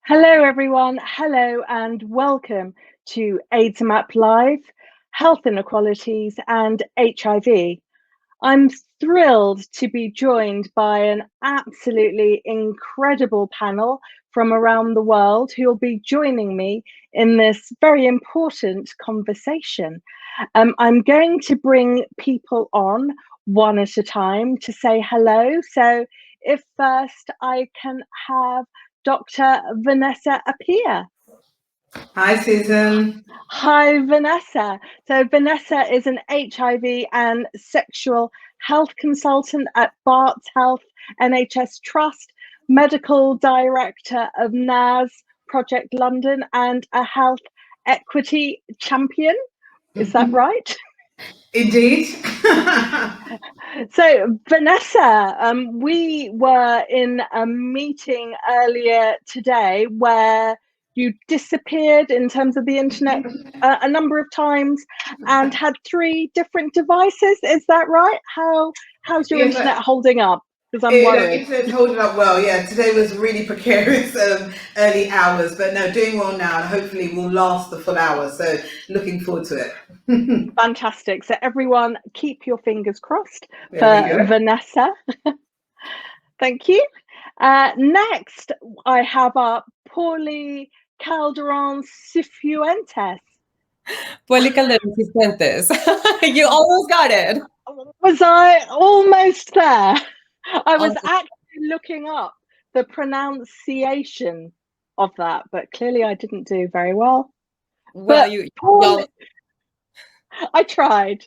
Hello, everyone. Hello, and welcome to aidsmapLIVE, Health Inequalities and HIV. I'm thrilled to be joined by an absolutely incredible panel from around the world who will be joining me in this very important conversation. I'm going to bring people on one at a time to say hello. So if first I can have Dr. Vanessa Apea. Hi, Susan. Hi, Vanessa. So Vanessa is an HIV and sexual health consultant at Barts Health NHS Trust, medical director of NAS Project London, and a health equity champion. Is that right? Indeed. So Vanessa, we were in a meeting earlier today where you disappeared in terms of the internet a number of times and had 3 different devices. Is that right? How's your internet holding up? Because I'm worried. Internet's holding up well. Yeah, today was really precarious early hours, but no, doing well now, and hopefully will last the full hour. So looking forward to it. Fantastic. So everyone, keep your fingers crossed for Vanessa. Thank you. Next, I have up Paulie Calderon-Cifuentes. Paulie Calderon-Cifuentes. You almost got it. Was I almost there? I was actually looking up the pronunciation of that, but clearly I didn't do very well. Well, Paulie, I tried.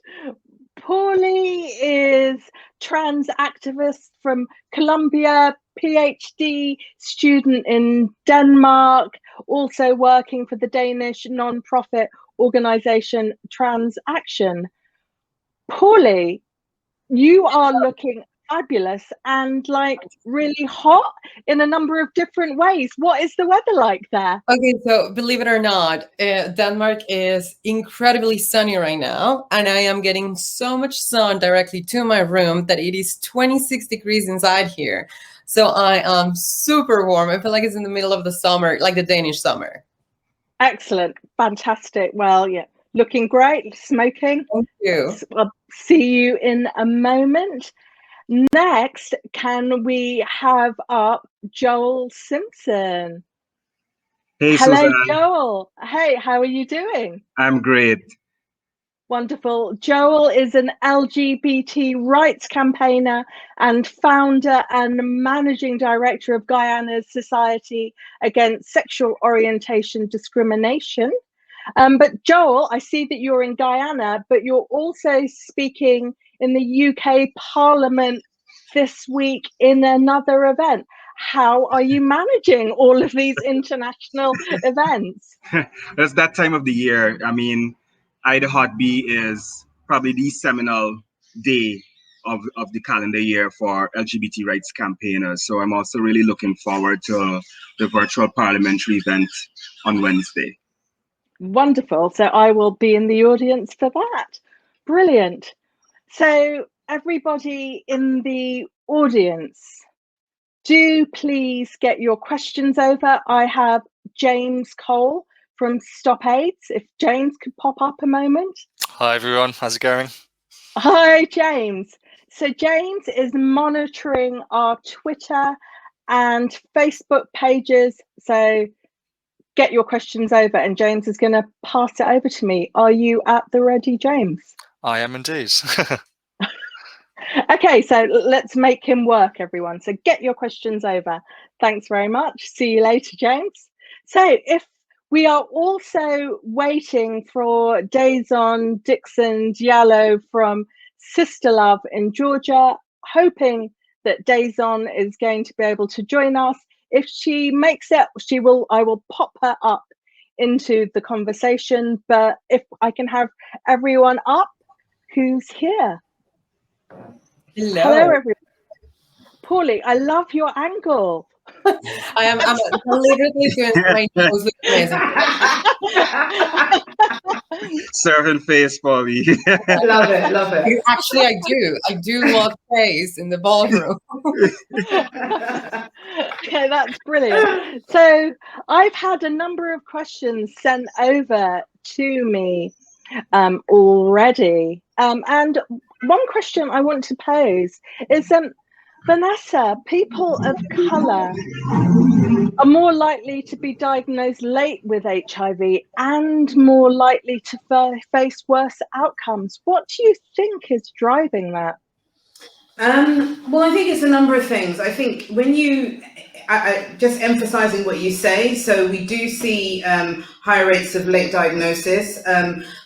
Paulie is trans activist from Colombia, PhD student in Denmark, also working for the Danish non-profit organization TransAktion. Paulie, you are looking fabulous and like really hot in a number of different ways. What is the weather like there? Okay, so believe it or not, Denmark is incredibly sunny right now, and I am getting so much sun directly to my room that it is 26 degrees inside here. So I am super warm. I feel like it's in the middle of the summer, like the Danish summer. Excellent, fantastic. Well, yeah, looking great, smoking. Thank you. I'll see you in a moment. Next, can we have up Joel Simpson? Hey, hello, Susan. Joel. Hey, how are you doing? I'm great. Wonderful. Joel is an LGBT rights campaigner and founder and managing director of Guyana's Society Against Sexual Orientation Discrimination. But Joel, I see that you're in Guyana, but you're also speaking in the UK Parliament this week in another event. How are you managing all of these international events? It's that time of the year. I mean, Ida Hot B is probably the seminal day of the calendar year for LGBT rights campaigners. So I'm also really looking forward to the virtual parliamentary event on Wednesday. Wonderful. So I will be in the audience for that. Brilliant. So everybody in the audience, do please get your questions over. I have James Cole from Stop AIDS. If James could pop up a moment. Hi everyone, how's it going? Hi James. So James is monitoring our Twitter and Facebook pages. So get your questions over and James is going to pass it over to me. Are you at the ready, James? I am indeed. Okay, so let's make him work, everyone. So get your questions over. Thanks very much. See you later, James. So if we are also waiting for Dázon Dixon Diallo from SisterLove in Georgia, hoping that Dázon is going to be able to join us. If she makes it, I will pop her up into the conversation. But if I can have everyone up who's here. Hello. Hello, everyone. Paulie, I love your angle. I'm deliberately doing my nose look amazing. Serving face, Paulie. Love it, love it. Actually, I do love face in the ballroom. Okay, that's brilliant. So I've had a number of questions sent over to me already. And one question I want to pose is, Vanessa, people of colour are more likely to be diagnosed late with HIV and more likely to face worse outcomes. What do you think is driving that? Well, I think it's a number of things. I think when you, just emphasizing what you say, so we do see higher rates of late diagnosis.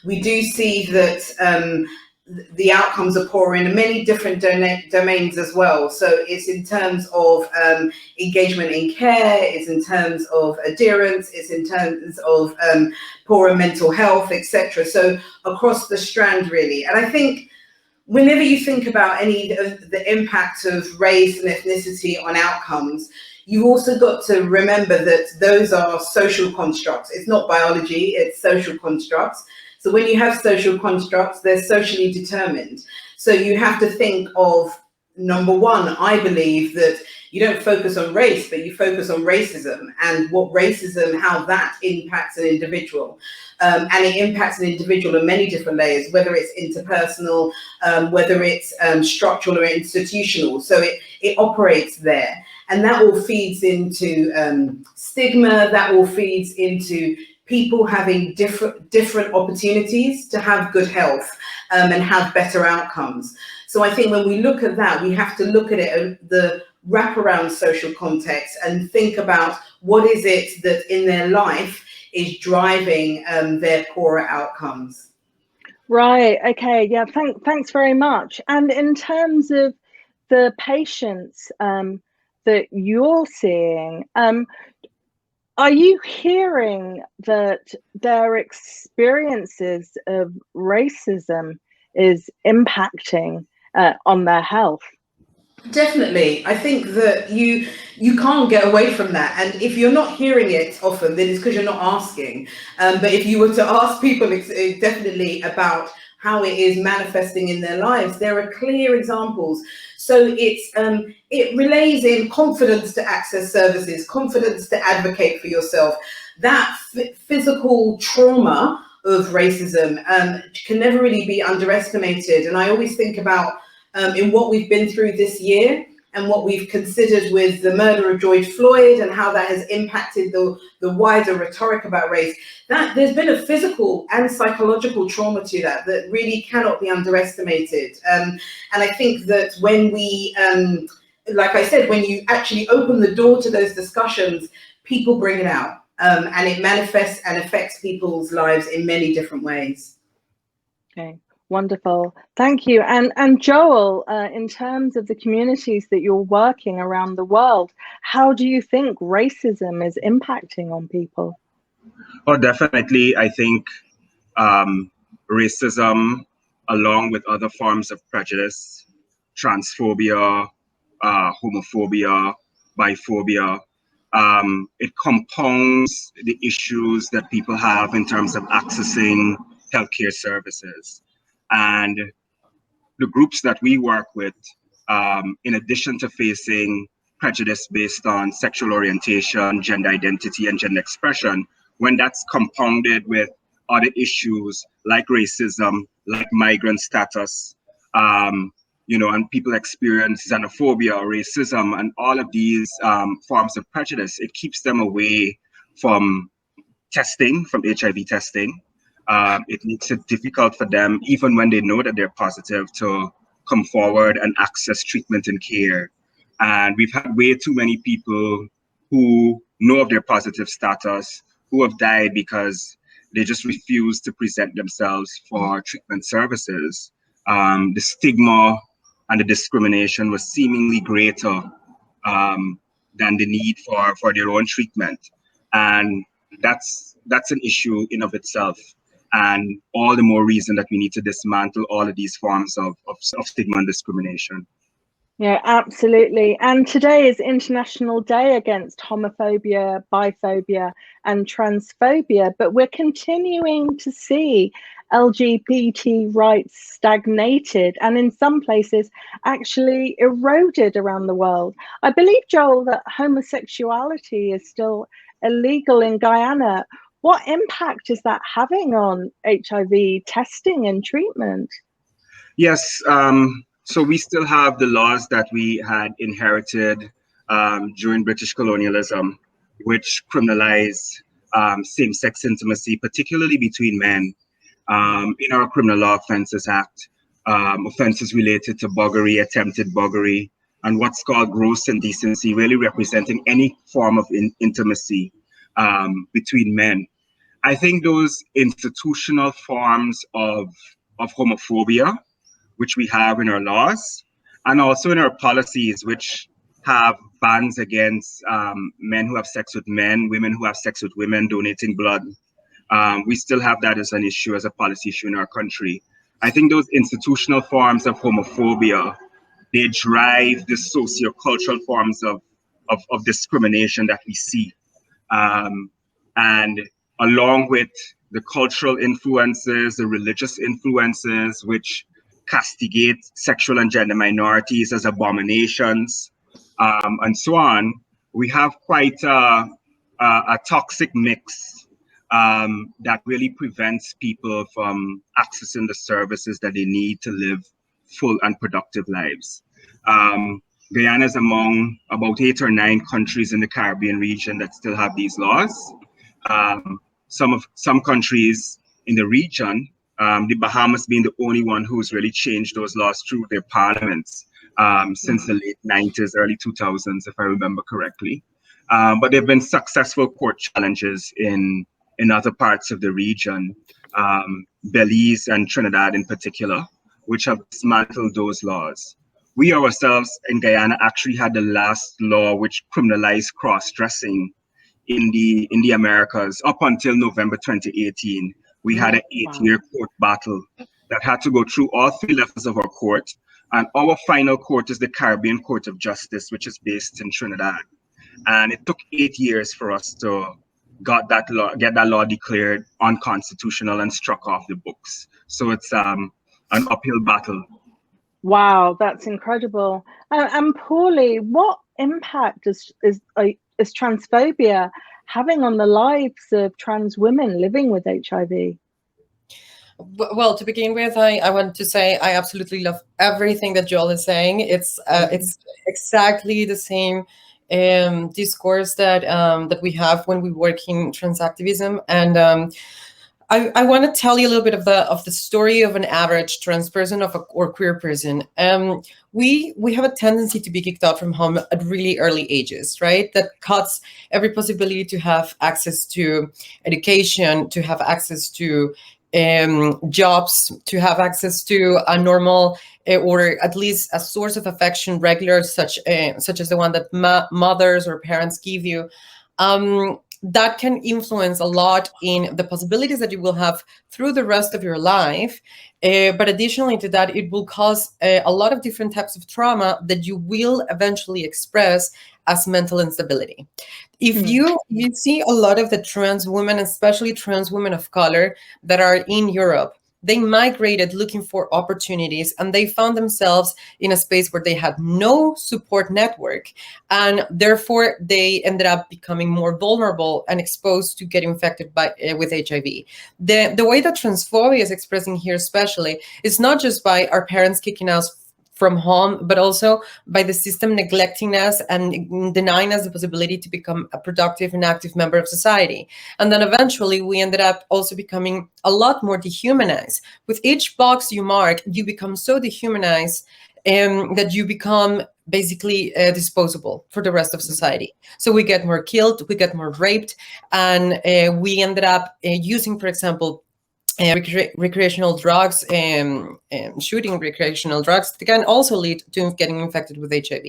We do see that the outcomes are poor in many different domains as well. So it's in terms of engagement in care, it's in terms of adherence, it's in terms of poorer mental health, etc. So across the strand, really. And I think whenever you think about any of the impact of race and ethnicity on outcomes, you've also got to remember that those are social constructs. It's not biology, it's social constructs. So when you have social constructs, they're socially determined. So you have to think of, number one, I believe that you don't focus on race, but you focus on racism and what racism, how that impacts an individual. And it impacts an individual in many different layers, whether it's interpersonal, whether it's structural or institutional. So it operates there. And that all feeds into stigma, that all feeds into people having different opportunities to have good health and have better outcomes. So I think when we look at that, we have to look at it, the wraparound social context, and think about what is it that in their life is driving their poorer outcomes. Right, okay, yeah, thanks very much. And in terms of the patients that you're seeing, are you hearing that their experiences of racism is impacting on their health? Definitely. I think that you can't get away from that. And if you're not hearing it often, then it's because you're not asking. But if you were to ask people definitely about how it is manifesting in their lives, there are clear examples. So it relays in confidence to access services, confidence to advocate for yourself. That physical trauma of racism can never really be underestimated. And I always think about in what we've been through this year and what we've considered with the murder of George Floyd and how that has impacted the wider rhetoric about race, that there's been a physical and psychological trauma to that really cannot be underestimated. And I think that when we, like I said, when you actually open the door to those discussions, people bring it out and it manifests and affects people's lives in many different ways. Okay. Wonderful, thank you. And Joel, in terms of the communities that you're working around the world, how do you think racism is impacting on people? Oh, definitely. I think racism, along with other forms of prejudice, transphobia, homophobia, biphobia, it compounds the issues that people have in terms of accessing healthcare services. And the groups that we work with, in addition to facing prejudice based on sexual orientation, gender identity, and gender expression, when that's compounded with other issues like racism, like migrant status, and people experience xenophobia, racism, and all of these forms of prejudice, it keeps them away from testing, from HIV testing. It makes it difficult for them, even when they know that they're positive, to come forward and access treatment and care. And we've had way too many people who know of their positive status, who have died because they just refuse to present themselves for treatment services. The stigma and the discrimination was seemingly greater than the need for their own treatment. And that's an issue in of itself. And all the more reason that we need to dismantle all of these forms of stigma and discrimination. Yeah, absolutely. And today is International Day Against Homophobia, Biphobia, and Transphobia, but we're continuing to see LGBT rights stagnated and in some places actually eroded around the world. I believe, Joel, that homosexuality is still illegal in Guyana. What impact is that having on HIV testing and treatment? Yes, so we still have the laws that we had inherited during British colonialism, which criminalize same-sex intimacy, particularly between men. In our Criminal Law Offences Act, offences related to buggery, attempted buggery, and what's called gross indecency, really representing any form of intimacy between men. I think those institutional forms of homophobia, which we have in our laws, and also in our policies, which have bans against men who have sex with men, women who have sex with women, donating blood. We still have that as an issue, as a policy issue in our country. I think those institutional forms of homophobia, they drive the socio-cultural forms of discrimination that we see. And along with the cultural influences, the religious influences, which castigate sexual and gender minorities as abominations, and so on, we have quite a toxic mix that really prevents people from accessing the services that they need to live full and productive lives. Guyana is among about 8 or 9 countries in the Caribbean region that still have these laws. Some countries in the region, the Bahamas being the only one who's really changed those laws through their parliaments since the late 90s, early 2000s, if I remember correctly. But there have been successful court challenges in other parts of the region, Belize and Trinidad in particular, which have dismantled those laws. We ourselves in Guyana actually had the last law which criminalized cross-dressing in the Americas up until November 2018. We had an 8-year court battle that had to go through all 3 levels of our court. And our final court is the Caribbean Court of Justice, which is based in Trinidad. And it took 8 years for us to get that law declared unconstitutional and struck off the books. So it's an uphill battle. Wow, that's incredible. And Paulie, what impact is transphobia having on the lives of trans women living with HIV? Well, to begin with, I want to say I absolutely love everything that Joel is saying. It's exactly the same discourse that we have when we work in trans activism. And I want to tell you a little bit of the story of an average trans person or queer person. We have a tendency to be kicked out from home at really early ages, right? That cuts every possibility to have access to education, to have access to jobs, to have access to a normal or at least a source of affection, regular, such as the one that mothers or parents give you. That can influence a lot in the possibilities that you will have through the rest of your life. But additionally to that, it will cause a lot of different types of trauma that you will eventually express as mental instability. If you see a lot of the trans women, especially trans women of color that are in Europe, they migrated looking for opportunities and they found themselves in a space where they had no support network. And therefore, they ended up becoming more vulnerable and exposed to get infected with HIV. The way that transphobia is expressing here especially is not just by our parents kicking us from home, but also by the system neglecting us and denying us the possibility to become a productive and active member of society. And then eventually we ended up also becoming a lot more dehumanized. With each box you mark, you become so dehumanized that you become basically disposable for the rest of society. So we get more killed, we get more raped, and we ended up using, for example, recreational drugs, shooting recreational drugs, they can also lead to getting infected with HIV.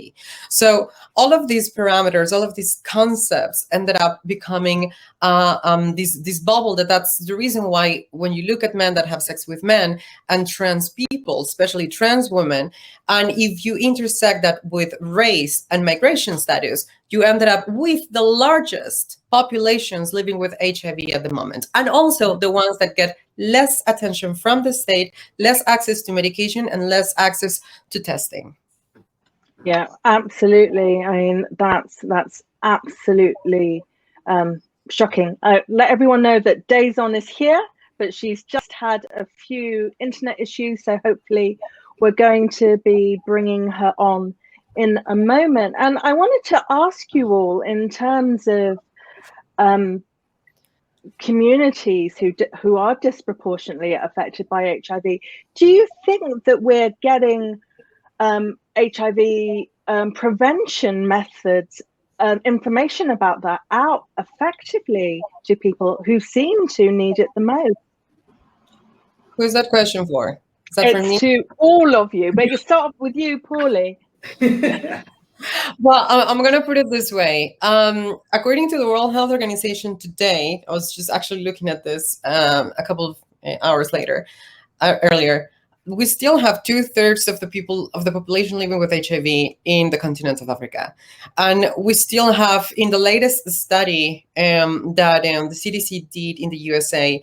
So all of these parameters, all of these concepts ended up becoming this bubble that's the reason why when you look at men that have sex with men and trans people, especially trans women, and if you intersect that with race and migration status, you ended up with the largest populations living with HIV at the moment, and also the ones that get less attention from the state, less access to medication, and less access to testing. Yeah, absolutely. I mean, that's absolutely shocking. Let everyone know that Dázon is here, but she's just had a few internet issues, so hopefully we're going to be bringing her on in a moment. And I wanted to ask you all, in terms of communities who are disproportionately affected by HIV, do you think that we're getting HIV prevention methods, information about that out effectively to people who seem to need it the most? Who's that question for? Is that for me? It's to all of you, but you start off with you, Paulie. Well, I'm going to put it this way. According to the World Health Organization today, I was just actually looking at this a couple of hours earlier. We still have 2/3 of the population living with HIV in the continent of Africa. And we still have, in the latest study that the CDC did in the USA,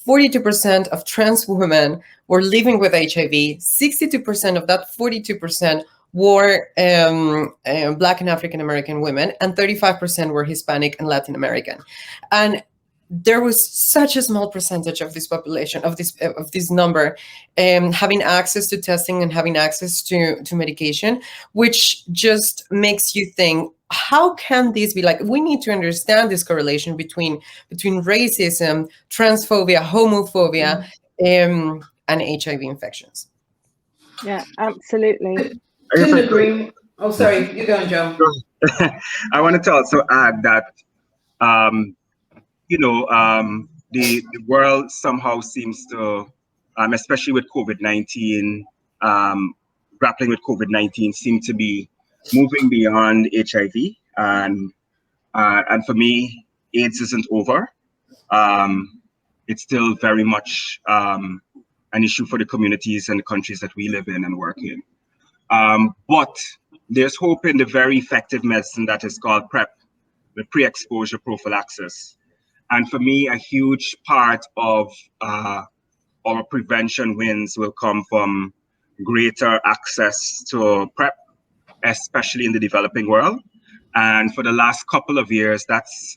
42% of trans women were living with HIV. 62% of that 42% were Black and African American women, and 35% were Hispanic and Latin American. And there was such a small percentage of this population, of this number, having access to testing and having access to medication, which just makes you think, how can this be? Like, we need to understand this correlation between racism, transphobia, homophobia, and HIV infections. Yeah, absolutely. Couldn't agree. Oh, sorry, you're going, Joe. I wanted to also add that, the world somehow seems to, especially with COVID-19, grappling with COVID-19, seem to be moving beyond HIV. And for me, AIDS isn't over. It's still very much an issue for the communities and the countries that we live in and work in. But there's hope in the very effective medicine that is called PrEP, the pre-exposure prophylaxis. And for me, a huge part of our prevention wins will come from greater access to PrEP, especially in the developing world. And for the last couple of years, that's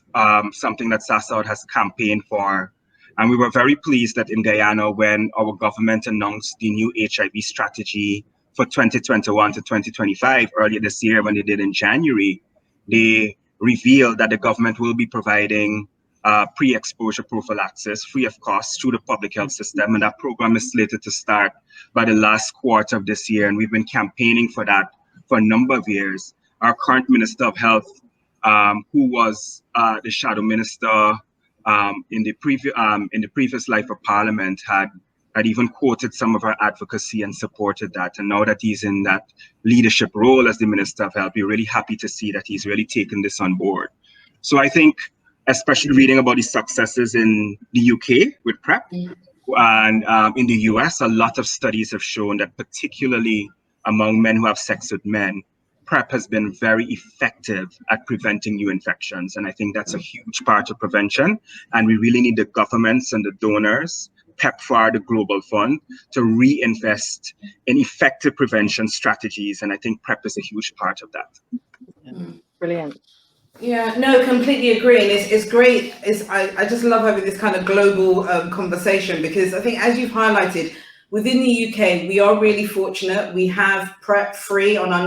something that SASOD has campaigned for. And we were very pleased that in Guyana, when our government announced the new HIV strategy for 2021 to 2025 earlier this year, when they did in January, they revealed that the government will be providing pre-exposure prophylaxis free of cost through the public health system. And that program is slated to start by the last quarter of this year. And we've been campaigning for that for a number of years. Our current Minister of Health, who was the shadow minister in the previous life of Parliament, had even quoted some of our advocacy and supported that. And now that he's in that leadership role as the Minister of Health, we're really happy to see that he's really taken this on board. So I think, especially reading about the successes in the UK with PrEP, and in the US, a lot of studies have shown that particularly among men who have sex with men, PrEP has been very effective at preventing new infections. And I think that's a huge part of prevention. And we really need the governments and the donors, PEPFAR, the Global Fund, to reinvest in effective prevention strategies. And I think PrEP is a huge part of that. Brilliant. Yeah, no, completely agree. And it's great. I just love having this kind of global conversation, because I think, as you've highlighted, within the UK, we are really fortunate. We have PrEP free on our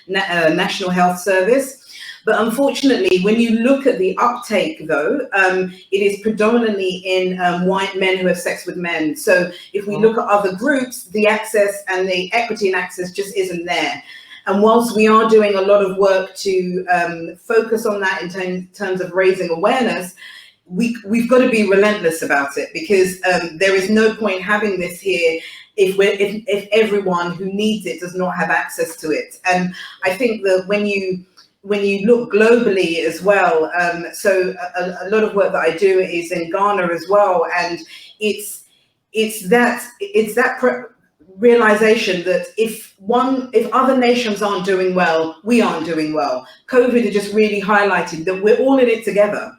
National Health Service. But unfortunately, when you look at the uptake, though, it is predominantly in white men who have sex with men. So if we look at other groups, the access and the equity and access just isn't there. And whilst we are doing a lot of work to focus on that in terms of raising awareness, we've got to be relentless about it, because there is no point having this here if everyone who needs it does not have access to it. And I think that when you look globally as well, so a lot of work that I do is in Ghana as well, and it's that realization that if other nations aren't doing well, we aren't doing well. COVID has just really highlighted that we're all in it together.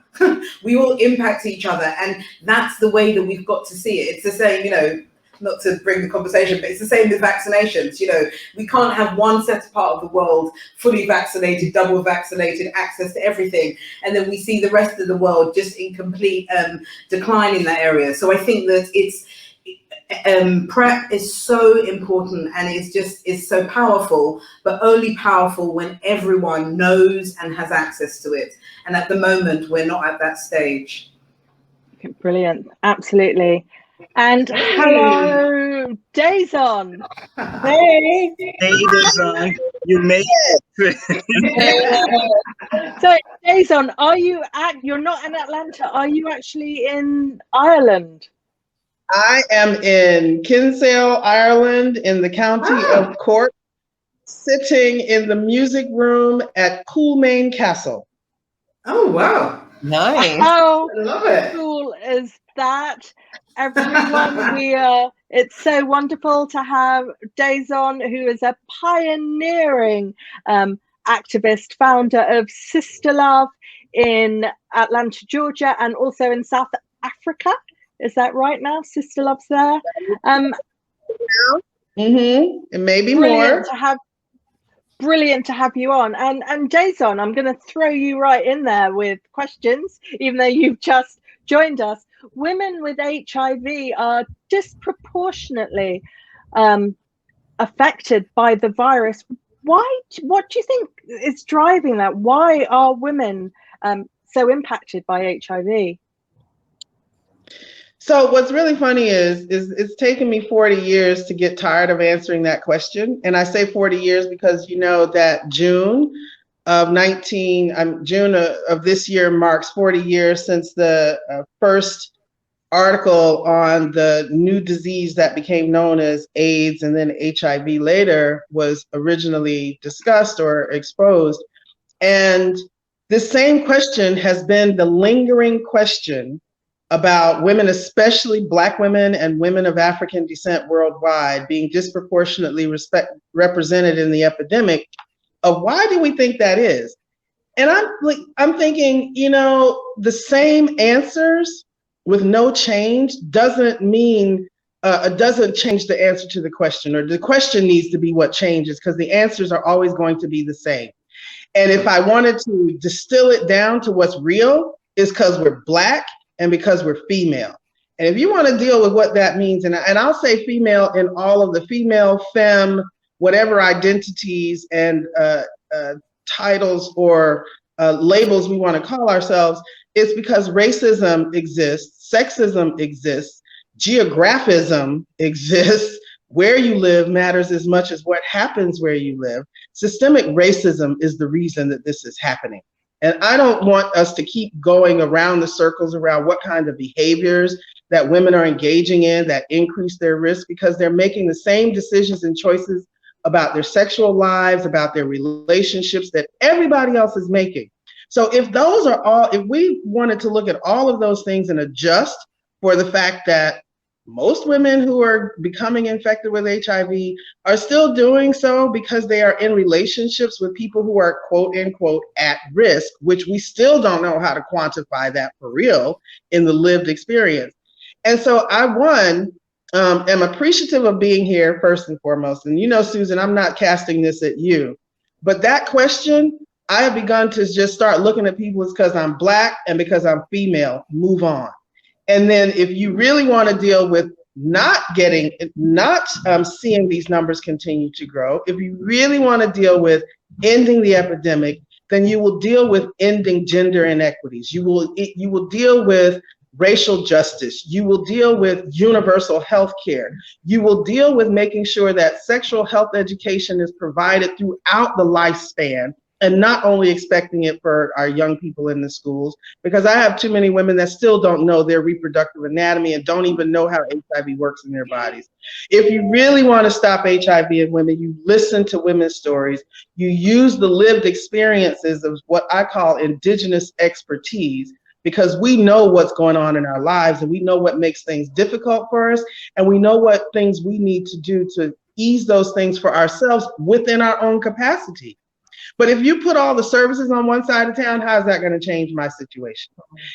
We all impact each other, and that's the way that we've got to see it. It's the same, you know, not to bring the conversation, but it's the same with vaccinations. You know, we can't have one set part of the world fully vaccinated, double vaccinated, access to everything, and then we see the rest of the world just in complete decline in that area. So I think that PrEP is so important, and it's so powerful, but only powerful when everyone knows and has access to it. And at the moment, we're not at that stage. Brilliant, absolutely. And hello, Dázon. Hey, Dázon, you made it. So, Dázon, you're not in Atlanta, are you actually in Ireland? I am in Kinsale, Ireland, in the county of Cork, sitting in the music room at Coolmaine Castle. Oh, wow. Nice. How I love it. cool is that? Everyone, it's so wonderful to have Dázon, who is a pioneering activist, founder of SisterLove in Atlanta, Georgia, and also in South Africa. Is that right now? SisterLove's there. And maybe more. Brilliant to have you on. And Dázon, I'm going to throw you right in there with questions, even though you've just joined us. Women with HIV are disproportionately affected by the virus. Why? What do you think is driving that? Why are women so impacted by HIV? So what's really funny is it's taken me 40 years to get tired of answering that question. And I say 40 years because you know that June of this year marks 40 years since the first article on the new disease that became known as AIDS and then HIV later was originally discussed or exposed. And this same question has been the lingering question about women, especially Black women and women of African descent worldwide, being disproportionately represented in the epidemic. Of why do we think that is? And I'm thinking, you know, the same answers with no change doesn't mean doesn't change the answer to the question, or the question needs to be what changes, because the answers are always going to be the same. And if I wanted to distill it down to what's real, is because we're Black and because we're female. And if you want to deal with what that means, and I'll say female in all of the female, femme, whatever identities and titles or labels we want to call ourselves, it's because racism exists, sexism exists, geographism exists. Where you live matters as much as what happens where you live. Systemic racism is the reason that this is happening. And I don't want us to keep going around the circles around what kind of behaviors that women are engaging in that increase their risk, because they're making the same decisions and choices about their sexual lives, about their relationships that everybody else is making. So if we wanted to look at all of those things and adjust for the fact that most women who are becoming infected with HIV are still doing so because they are in relationships with people who are quote unquote at risk, which we still don't know how to quantify that for real in the lived experience. And so I am appreciative of being here first and foremost. And you know, Susan, I'm not casting this at you, but that question, I have begun to just start looking at people as because I'm Black and because I'm female, move on. And then if you really want to deal with not seeing these numbers continue to grow, if you really want to deal with ending the epidemic, then you will deal with ending gender inequities. You will deal with racial justice. You will deal with universal health care. You will deal with making sure that sexual health education is provided throughout the lifespan and not only expecting it for our young people in the schools, because I have too many women that still don't know their reproductive anatomy and don't even know how HIV works in their bodies. If you really want to stop HIV in women, you listen to women's stories, you use the lived experiences of what I call indigenous expertise, because we know what's going on in our lives and we know what makes things difficult for us, and we know what things we need to do to ease those things for ourselves within our own capacity. But if you put all the services on one side of town, how's that going to change my situation?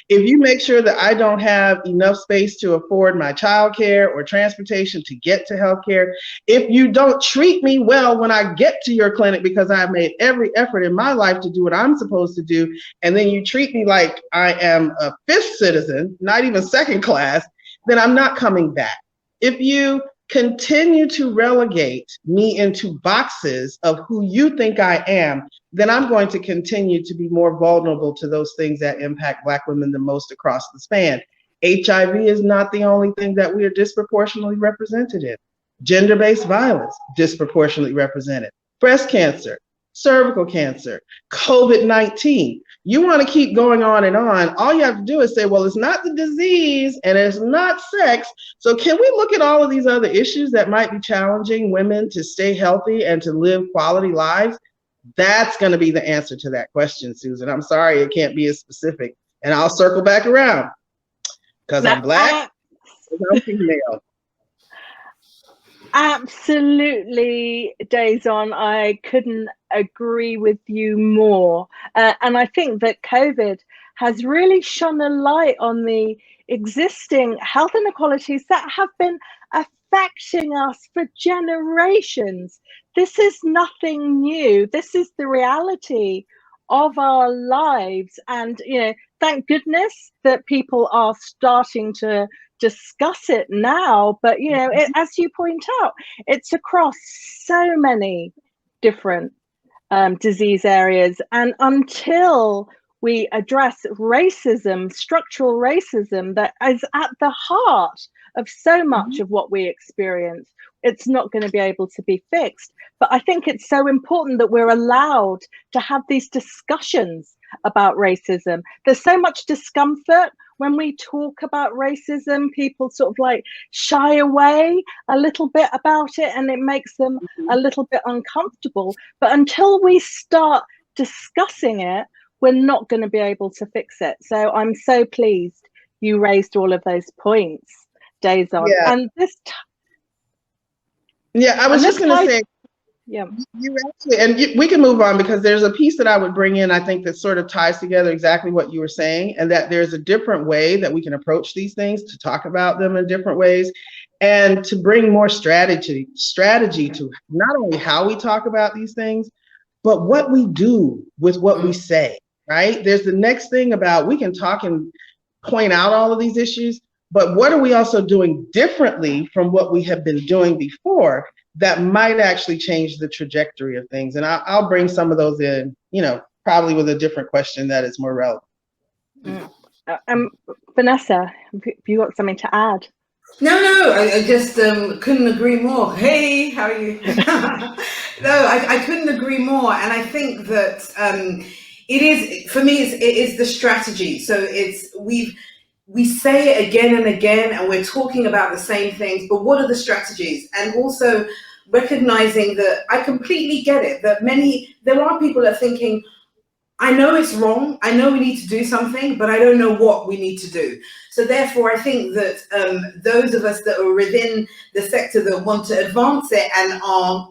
If you make sure that I don't have enough space to afford my childcare or transportation to get to healthcare, if you don't treat me well when I get to your clinic because I've made every effort in my life to do what I'm supposed to do, and then you treat me like I am a fifth citizen, not even second class, then I'm not coming back. If you continue to relegate me into boxes of who you think I am, then I'm going to continue to be more vulnerable to those things that impact Black women the most across the span. HIV is not the only thing that we are disproportionately represented in. Gender-based violence, disproportionately represented. Breast cancer, cervical cancer, COVID-19. You want to keep going on and on. All you have to do is say, well, it's not the disease and it's not sex. So can we look at all of these other issues that might be challenging women to stay healthy and to live quality lives? That's going to be the answer to that question, Susan. I'm sorry it can't be as specific. And I'll circle back around because I'm Black, because I'm female. Absolutely, Dázon. I couldn't agree with you more. And I think that COVID has really shone a light on the existing health inequalities that have been affecting us for generations. This is nothing new. This is the reality of our lives. And, you know, thank goodness that people are starting to discuss it now, but you know, as you point out, it's across so many different disease areas, and until we address racism, structural racism that is at the heart of so much of what we experience, it's not going to be able to be fixed. But I think it's so important that we're allowed to have these discussions about racism. There's so much discomfort when we talk about racism. People sort of like shy away a little bit about it, and it makes them a little bit uncomfortable. But until we start discussing it, we're not going to be able to fix it. So I'm so pleased you raised all of those points, Dázon. Yeah. And this I was just going to say, yeah, you actually, and we can move on, because there's a piece that I would bring in, I think, that sort of ties together exactly what you were saying, and that there's a different way that we can approach these things, to talk about them in different ways, and to bring more strategy to not only how we talk about these things, but what we do with what we say, right? There's the next thing about, we can talk and point out all of these issues, but what are we also doing differently from what we have been doing before that might actually change the trajectory of things? And I'll bring some of those in, you know, probably with a different question that is more relevant. Vanessa, have you got something to add? No, I just couldn't agree more. Hey, how are you? No, I couldn't agree more. And I think that it is, for me, it is the strategy. So it's, we say it again and again, and we're talking about the same things, but what are the strategies? And also recognizing that I completely get it, that there are people that are thinking, I know it's wrong, I know we need to do something, but I don't know what we need to do. So therefore, I think that those of us that are within the sector that want to advance it and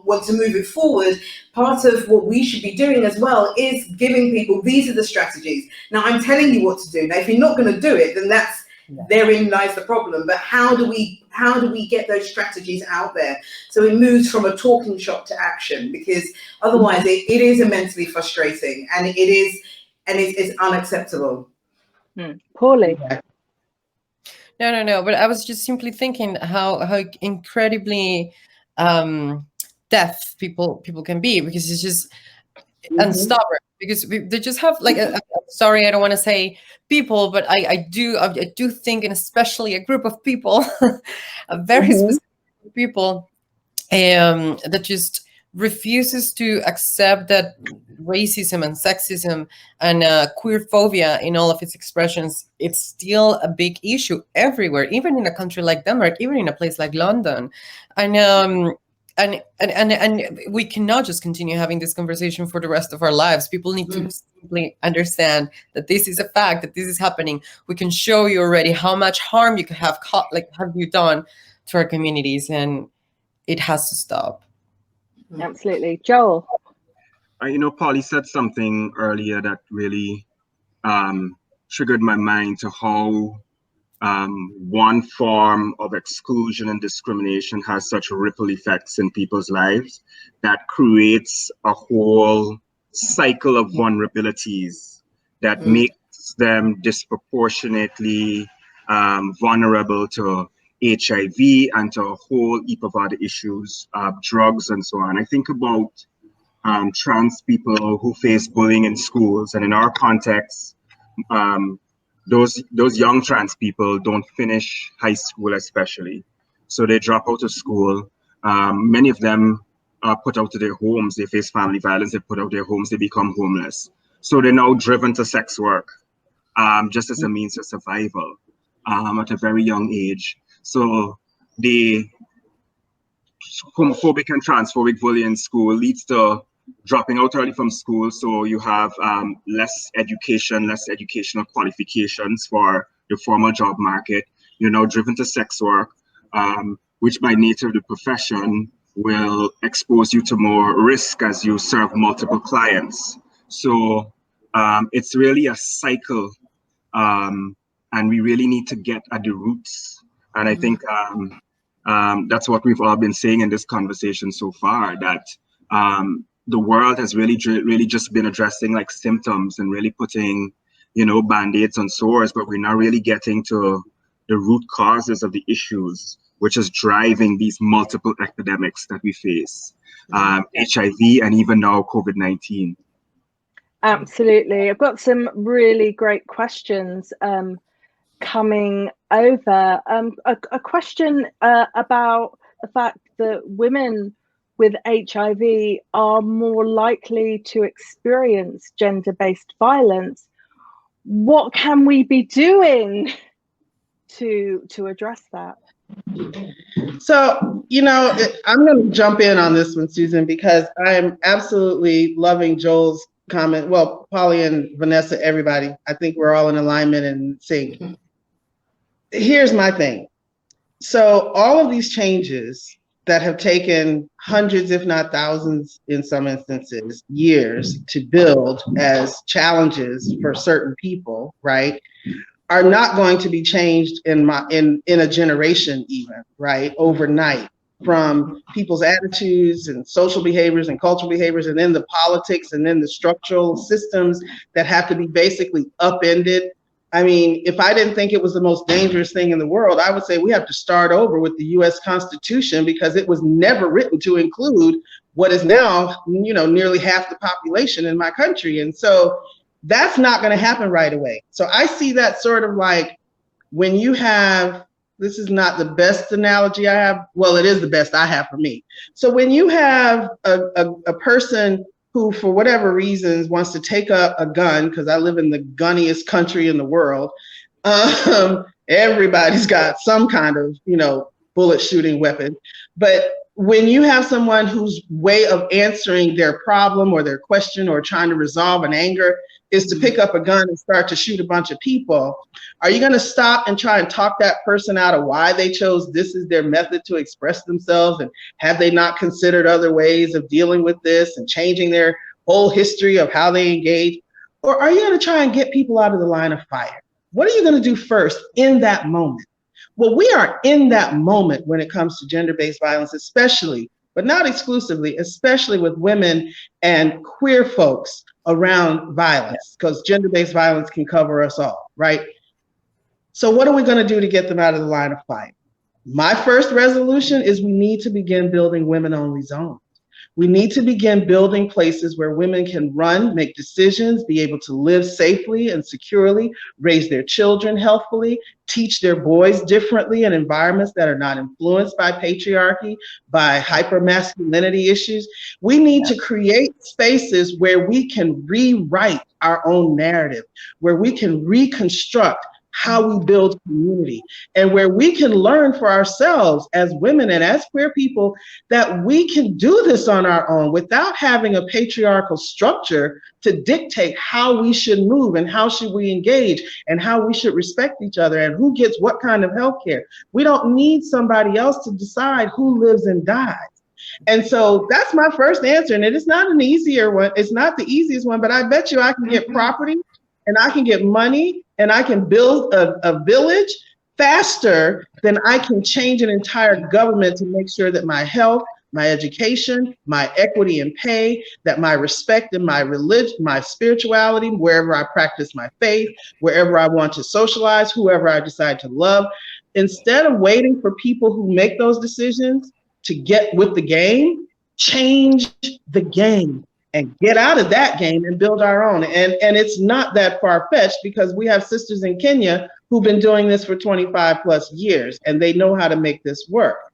want to move it forward, part of what we should be doing as well is giving people, these are the strategies. Now, I'm telling you what to do. Now, if you're not going to do it, then therein lies the problem. But how do we get those strategies out there so it moves from a talking shop to action? Because otherwise it is immensely frustrating, and it's unacceptable. Paulie. No, but I was just simply thinking how incredibly deaf people can be, because it's just and stubborn, because they just have like sorry, I don't want to say people, but I do think, and especially a group of people, a very specific people that just refuses to accept that racism and sexism and queerphobia in all of its expressions, it's still a big issue everywhere, even in a country like Denmark, even in a place like London. And we cannot just continue having this conversation for the rest of our lives. People need to simply understand that this is a fact, that this is happening. We can show you already how much harm you could have you done to our communities, and it has to stop. Absolutely. Joel? Paulie said something earlier that really triggered my mind to how one form of exclusion and discrimination has such ripple effects in people's lives that creates a whole cycle of vulnerabilities that makes them disproportionately vulnerable to HIV and to a whole heap of other issues, drugs and so on. I think about trans people who face bullying in schools, and in our context, those young trans people don't finish high school, especially, so they drop out of school. Many of them are put out of their homes. They face family violence. They put out their homes. They become homeless. So they're now driven to sex work, just as a means of survival, at a very young age. So the homophobic and transphobic bullying in school leads to dropping out early from school. So you have less educational qualifications for the formal job market. You're now driven to sex work, which by nature of the profession will expose you to more risk as you serve multiple clients. So it's really a cycle, and we really need to get at the roots. And I think that's what we've all been saying in this conversation so far, that the world has really just been addressing like symptoms and really putting, band-aids on sores, but we're not really getting to the root causes of the issues, which is driving these multiple epidemics that we face, HIV and even now COVID-19. Absolutely. I've got some really great questions coming over. A question about the fact that women with HIV are more likely to experience gender-based violence. What can we be doing to address that? So, I'm going to jump in on this one, Susan, because I am absolutely loving Joel's comment. Well, Paulie and Vanessa, everybody, I think we're all in alignment and sync. Here's my thing. So all of these changes that have taken hundreds, if not thousands, in some instances, years to build as challenges for certain people, right, are not going to be changed in a generation even, right, overnight, from people's attitudes and social behaviors and cultural behaviors, and then the politics, and then the structural systems that have to be basically upended. I mean, if I didn't think it was the most dangerous thing in the world, I would say we have to start over with the US Constitution, because it was never written to include what is now, nearly half the population in my country. And so that's not going to happen right away. So I see that sort of like when you have, this is not the best analogy I have. Well, it is the best I have for me. So when you have a person who, for whatever reasons, wants to take up a gun, because I live in the gunniest country in the world. Everybody's got some kind of, bullet shooting weapon. But when you have someone whose way of answering their problem or their question or trying to resolve an anger is to pick up a gun and start to shoot a bunch of people, are you going to stop and try and talk that person out of why they chose this as their method to express themselves? And have they not considered other ways of dealing with this and changing their whole history of how they engage? Or are you going to try and get people out of the line of fire? What are you going to do first in that moment? Well, we are in that moment when it comes to gender-based violence, especially, but not exclusively, especially with women and queer folks around violence, because gender-based violence can cover us all, right? So what are we going to do to get them out of the line of fire? My first resolution is we need to begin building women-only zones. We need to begin building places where women can run, make decisions, be able to live safely and securely, raise their children healthfully, teach their boys differently in environments that are not influenced by patriarchy, by hypermasculinity issues. We need to create spaces where we can rewrite our own narrative, where we can reconstruct how we build community, and where we can learn for ourselves as women and as queer people that we can do this on our own without having a patriarchal structure to dictate how we should move and how should we engage and how we should respect each other and who gets what kind of health care. We don't need somebody else to decide who lives and dies. And so that's my first answer. And it is not an easier one. It's not the easiest one, but I bet you I can get property and I can get money and I can build a village faster than I can change an entire government to make sure that my health, my education, my equity and pay, that my respect and my religion, my spirituality, wherever I practice my faith, wherever I want to socialize, whoever I decide to love, instead of waiting for people who make those decisions to get with the game, change the game and get out of that game and build our own. And it's not that far-fetched because we have sisters in Kenya who've been doing this for 25 plus years and they know how to make this work.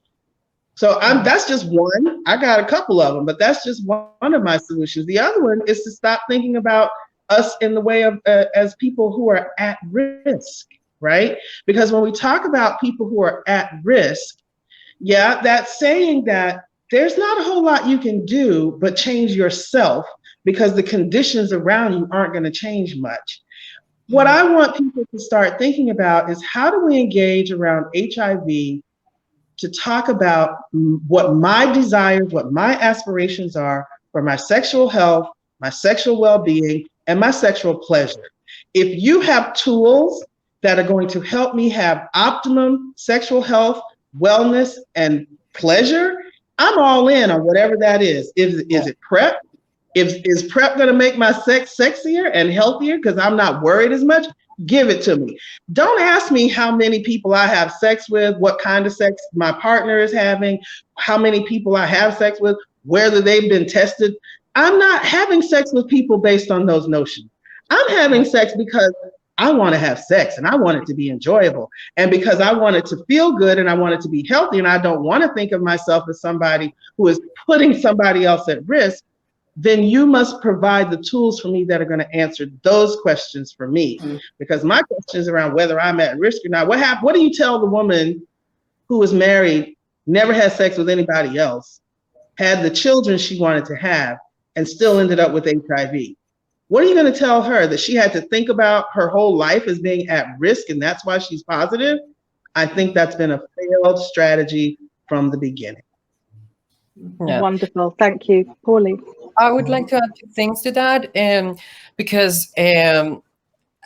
So that's just one. I got a couple of them, but that's just one of my solutions. The other one is to stop thinking about us in the way of as people who are at risk, right? Because when we talk about people who are at risk, yeah, that's saying that there's not a whole lot you can do but change yourself because the conditions around you aren't going to change much. What I want people to start thinking about is how do we engage around HIV to talk about what my desires, what my aspirations are for my sexual health, my sexual well-being, and my sexual pleasure. If you have tools that are going to help me have optimum sexual health, wellness, and pleasure, I'm all in on whatever that is. Is it PrEP? Is PrEP going to make my sex sexier and healthier because I'm not worried as much? Give it to me. Don't ask me how many people I have sex with, what kind of sex my partner is having, how many people I have sex with, whether they've been tested. I'm not having sex with people based on those notions. I'm having sex because I want to have sex and I want it to be enjoyable. And because I want it to feel good and I want it to be healthy and I don't want to think of myself as somebody who is putting somebody else at risk, then you must provide the tools for me that are going to answer those questions for me. Because my questions around whether I'm at risk or not, what do you tell the woman who was married, never had sex with anybody else, had the children she wanted to have, and still ended up with HIV? What are you going to tell her? That she had to think about her whole life as being at risk and that's why she's positive? I think that's been a failed strategy from the beginning. Yeah. Wonderful. Thank you. Paulie? I would like to add 2 things to that, because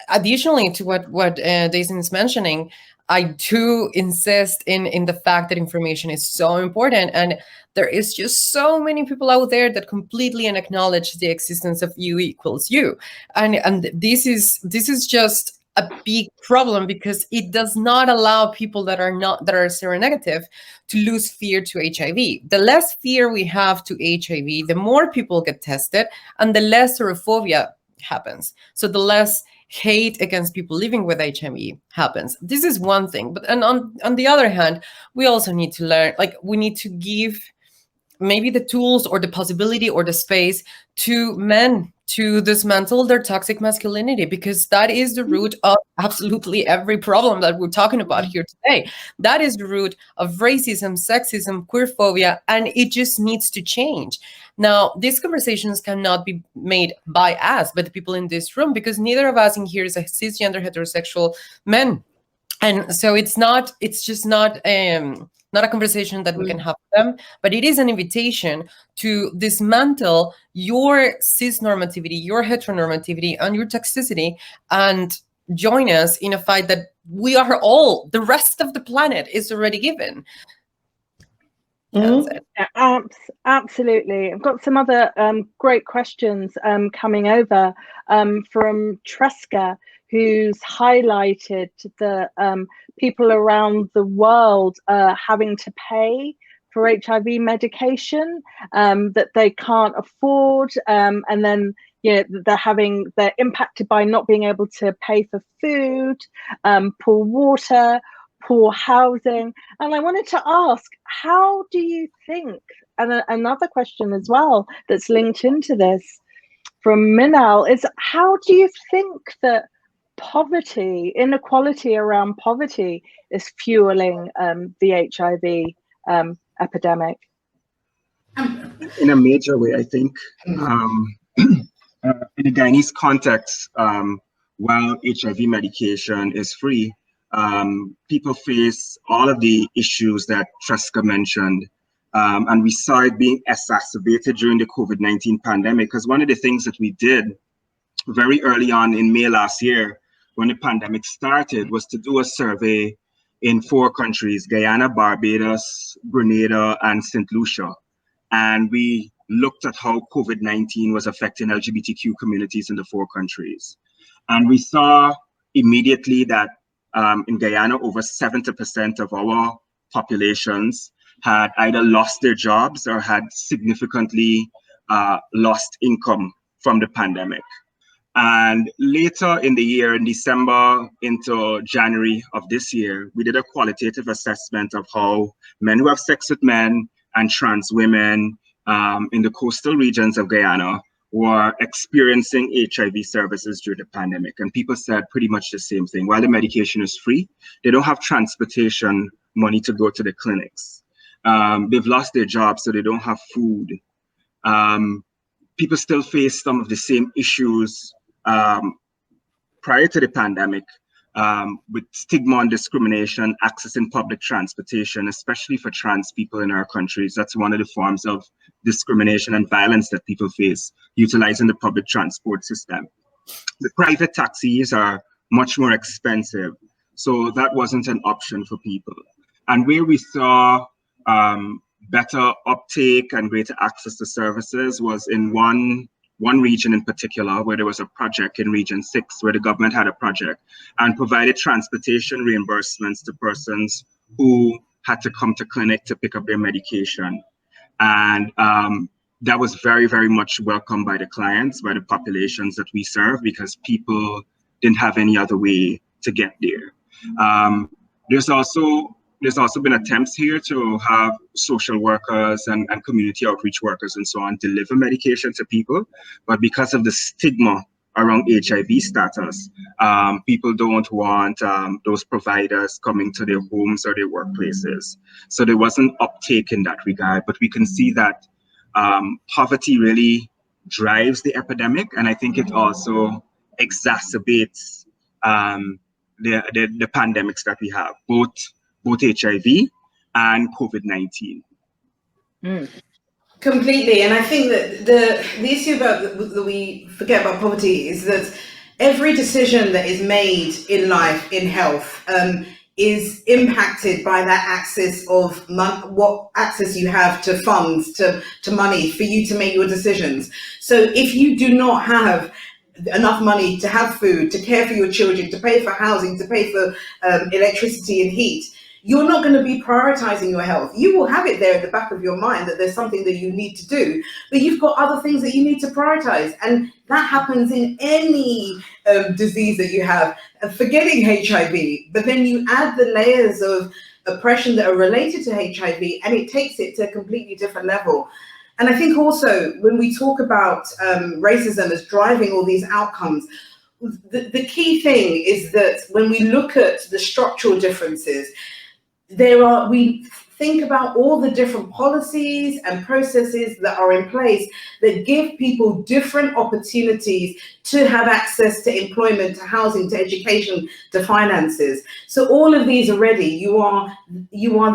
additionally to what Dázon is mentioning, I do insist in the fact that information is so important, and there is just so many people out there that completely acknowledge the existence of U equals U, and this is just a big problem because it does not allow people that are seronegative to lose fear to HIV. The less fear we have to HIV, the more people get tested, and the less serophobia happens. So the less hate against people living with HIV happens. This is one thing. But and on the other hand, we also need to learn, we need to give maybe the tools or the possibility or the space to men to dismantle their toxic masculinity, because that is the root of absolutely every problem that we're talking about here today. That is the root of racism, sexism, queerphobia, and it just needs to change. Now, these conversations cannot be made by us, but the people in this room, because neither of us in here is a cisgender heterosexual men. And so it's just not a conversation that we can have with them, but it is an invitation to dismantle your cis-normativity, your heteronormativity, and your toxicity, and join us in a fight that we are all, the rest of the planet is already given. That's it. Yeah, absolutely. I've got some other great questions coming over from Tresca, who's highlighted the people around the world having to pay for HIV medication that they can't afford, and then they're impacted by not being able to pay for food, poor water, poor housing. And I wanted to ask, how do you think, and another question as well that's linked into this from Minal, is how do you think that poverty, inequality around poverty is fueling the HIV epidemic? In a major way, I think. In the Guyanese context, while HIV medication is free, people face all of the issues that Tresca mentioned, and we saw it being exacerbated during the COVID-19 pandemic, because one of the things that we did very early on in May last year, when the pandemic started, was to do a survey in 4 countries, Guyana, Barbados, Grenada, and St. Lucia. And we looked at how COVID-19 was affecting LGBTQ communities in the 4 countries. And we saw immediately that in Guyana, over 70% of our populations had either lost their jobs or had significantly lost income from the pandemic. And later in the year, in December into January of this year, we did a qualitative assessment of how men who have sex with men and trans women in the coastal regions of Guyana were experiencing HIV services during the pandemic. And people said pretty much the same thing. While the medication is free, they don't have transportation money to go to the clinics. They've lost their jobs, so they don't have food. People still face some of the same issues prior to the pandemic, with stigma and discrimination, accessing public transportation, especially for trans people in our countries. That's one of the forms of discrimination and violence that people face, utilizing the public transport system. The private taxis are much more expensive, so that wasn't an option for people. And where we saw better uptake and greater access to services was in one region in particular, where there was a project in Region 6, where the government had a project and provided transportation reimbursements to persons who had to come to clinic to pick up their medication. And that was very, very much welcomed by the clients, by the populations that we serve, because people didn't have any other way to get there. There's also been attempts here to have social workers and community outreach workers and so on deliver medication to people. But because of the stigma around HIV status, people don't want those providers coming to their homes or their workplaces. So there wasn't uptake in that regard. But we can see that poverty really drives the epidemic. And I think it also exacerbates the pandemics that we have, both HIV and COVID-19. Completely. And I think that the issue that we forget about poverty is that every decision that is made in life, in health, is impacted by that access of what access you have to funds, to money for you to make your decisions. So if you do not have enough money to have food, to care for your children, to pay for housing, to pay for electricity and heat, you're not going to be prioritizing your health. You will have it there at the back of your mind that there's something that you need to do, but you've got other things that you need to prioritize. And that happens in any disease that you have, forgetting HIV, but then you add the layers of oppression that are related to HIV and it takes it to a completely different level. And I think also when we talk about racism as driving all these outcomes, the key thing is that when we look at the structural differences, we think about all the different policies and processes that are in place that give people different opportunities to have access to employment, to housing, to education, to finances. So all of these already, you are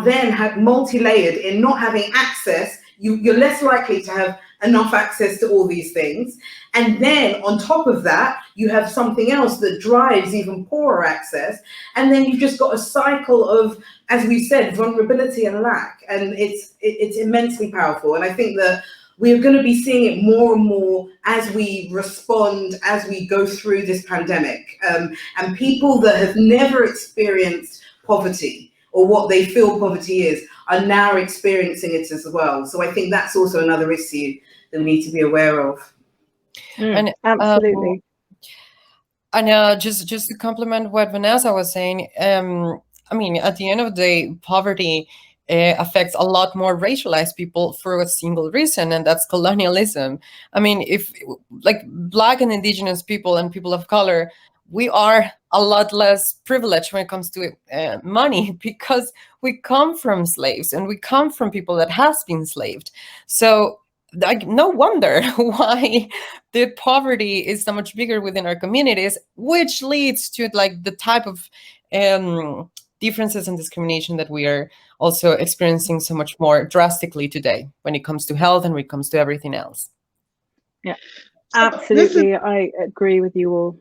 then multi-layered in not having access. You're less likely to have enough access to all these things. And then on top of that, you have something else that drives even poorer access. And then you've just got a cycle of, as we said, vulnerability and lack. And it's immensely powerful. And I think that we're going to be seeing it more and more as we respond, as we go through this pandemic. And people that have never experienced poverty or what they feel poverty is are now experiencing it as well. So I think that's also another issue that we need to be aware of. And absolutely. And just to complement what Vanessa was saying, I mean, at the end of the day, poverty affects a lot more racialized people for a single reason, and that's colonialism. I mean, if like Black and Indigenous people and people of color, we are a lot less privileged when it comes to money because we come from slaves and we come from people that has been enslaved. So like, no wonder why the poverty is so much bigger within our communities, which leads to like the type of differences and discrimination that we are also experiencing so much more drastically today when it comes to health and when it comes to everything else. Yeah, absolutely. I agree with you all.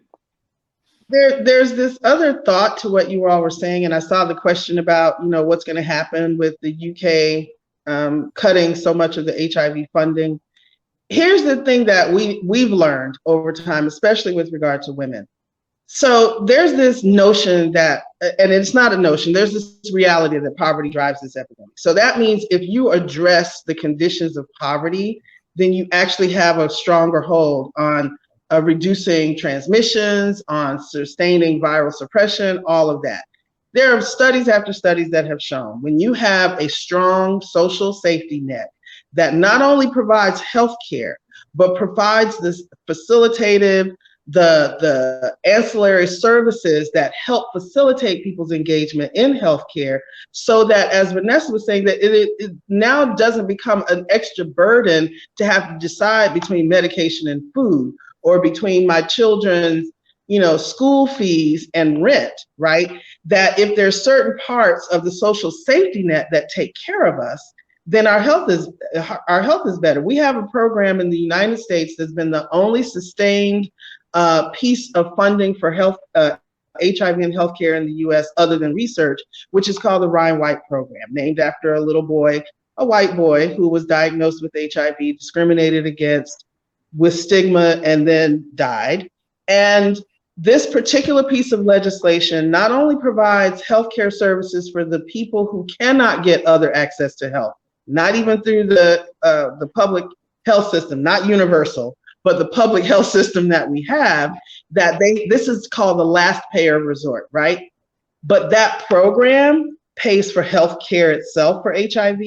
There's this other thought to what you all were saying, and I saw the question about, you know, what's going to happen with the UK cutting so much of the HIV funding. Here's the thing that we've learned over time, especially with regard to women. So there's this notion that, and it's not a notion, there's this reality that poverty drives this epidemic. So that means if you address the conditions of poverty, then you actually have a stronger hold on reducing transmissions, on sustaining viral suppression, all of that. There are studies after studies that have shown when you have a strong social safety net that not only provides health care, but provides this facilitative, the ancillary services that help facilitate people's engagement in healthcare, so that, as Vanessa was saying, that it now doesn't become an extra burden to have to decide between medication and food, or between my children's, you know, school fees and rent, right? That if there's certain parts of the social safety net that take care of us, then our health is better. We have a program in the United States that's been the only sustained piece of funding for health, HIV and healthcare in the US other than research, which is called the Ryan White program, named after a little boy, a white boy who was diagnosed with HIV, discriminated against, with stigma, and then died. And this particular piece of legislation not only provides healthcare services for the people who cannot get other access to health, not even through the public health system, not universal, but the public health system that we have, this is called the last payer resort, right? But that program pays for health care itself for HIV,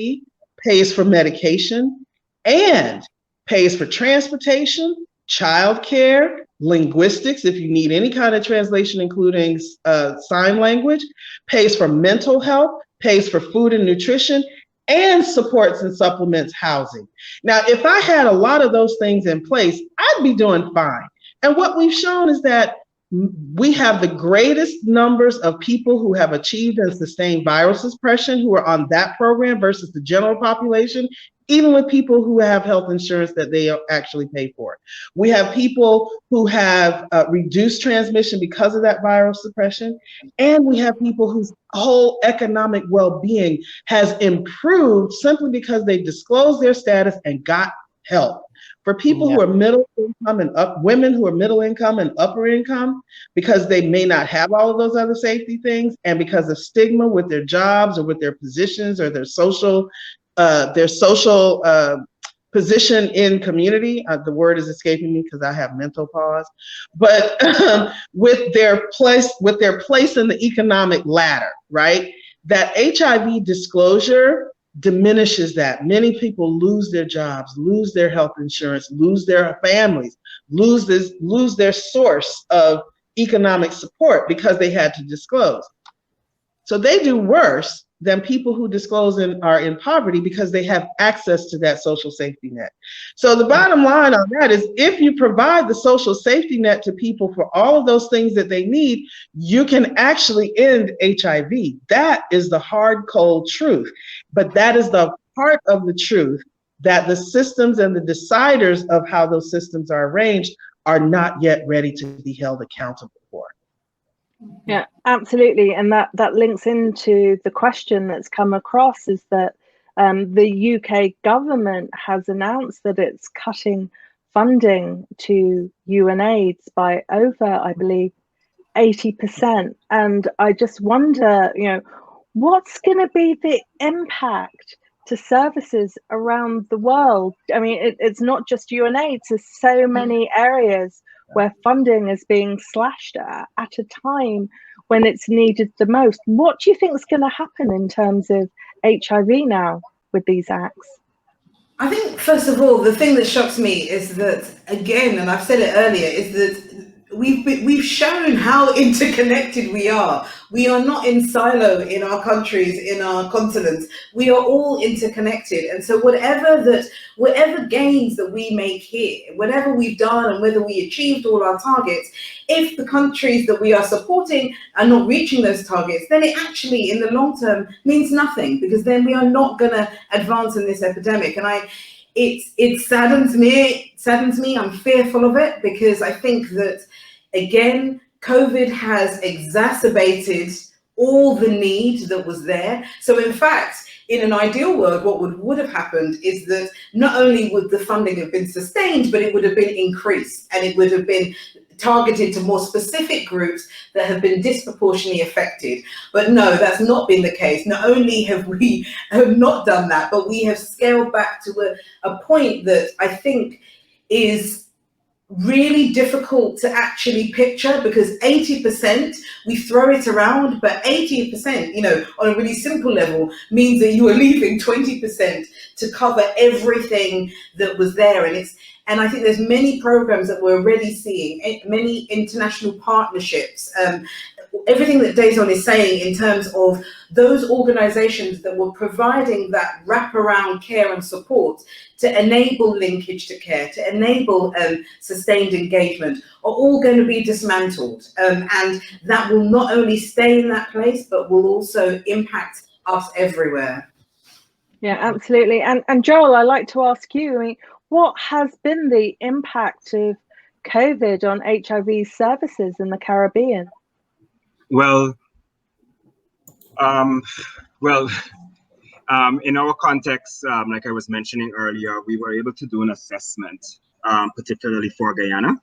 pays for medication, and pays for transportation, childcare, linguistics, if you need any kind of translation, including sign language, pays for mental health, pays for food and nutrition, and supports and supplements housing. Now, if I had a lot of those things in place, I'd be doing fine. And what we've shown is that we have the greatest numbers of people who have achieved and sustained viral suppression who are on that program versus the general population, even with people who have health insurance that they actually pay for. We have people who have reduced transmission because of that viral suppression, and we have people whose whole economic well-being has improved simply because they disclosed their status and got help. For people who are middle income and women who are middle income and upper income, because they may not have all of those other safety things, and because of stigma with their jobs or with their positions or their social position in community, the word is escaping me because I have mental pause, but with their place in the economic ladder, right? That HIV disclosure diminishes that. Many people lose their jobs, lose their health insurance, lose their families, lose their source of economic support because they had to disclose. So they do worse than people who disclose and are in poverty because they have access to that social safety net. So the bottom line on that is, if you provide the social safety net to people for all of those things that they need, you can actually end HIV. That is the hard, cold truth. But that is the part of the truth that the systems and the deciders of how those systems are arranged are not yet ready to be held accountable for. Yeah, absolutely. And that links into the question that's come across, is that the UK government has announced that it's cutting funding to UNAIDS by over, I believe, 80%. And I just wonder, what's going to be the impact to services around the world? I mean, it's not just UNAIDS, there's so many areas where funding is being slashed at a time when it's needed the most. What do you think is going to happen in terms of HIV now with these acts? I think, first of all, the thing that shocks me is that, again, and I've said it earlier, is that we've shown how interconnected we are. We are not in silo in our countries, in our continents. We are all interconnected. And so whatever gains that we make here, whatever we've done and whether we achieved all our targets, if the countries that we are supporting are not reaching those targets, then it actually, in the long term, means nothing, because then we are not going to advance in this epidemic. And it saddens me. I'm fearful of it, because I think that, again, COVID has exacerbated all the need that was there. So in fact, in an ideal world, what would have happened is that not only would the funding have been sustained, but it would have been increased, and it would have been targeted to more specific groups that have been disproportionately affected. But no, that's not been the case. Not only have we not done that, but we have scaled back to a point that I think is really difficult to actually picture, because 80%, we throw it around, but 80%, on a really simple level, means that you are leaving 20% to cover everything that was there. And I think there's many programs that we're already seeing, many international partnerships, everything that Dázon is saying in terms of those organizations that were providing that wraparound care and support to enable linkage to care, to enable sustained engagement, are all going to be dismantled. And that will not only stay in that place, but will also impact us everywhere. Yeah, absolutely. And Joel, I'd like to ask you, I mean, what has been the impact of COVID on HIV services in the Caribbean? Well, in our context, like I was mentioning earlier, we were able to do an assessment, particularly for Guyana.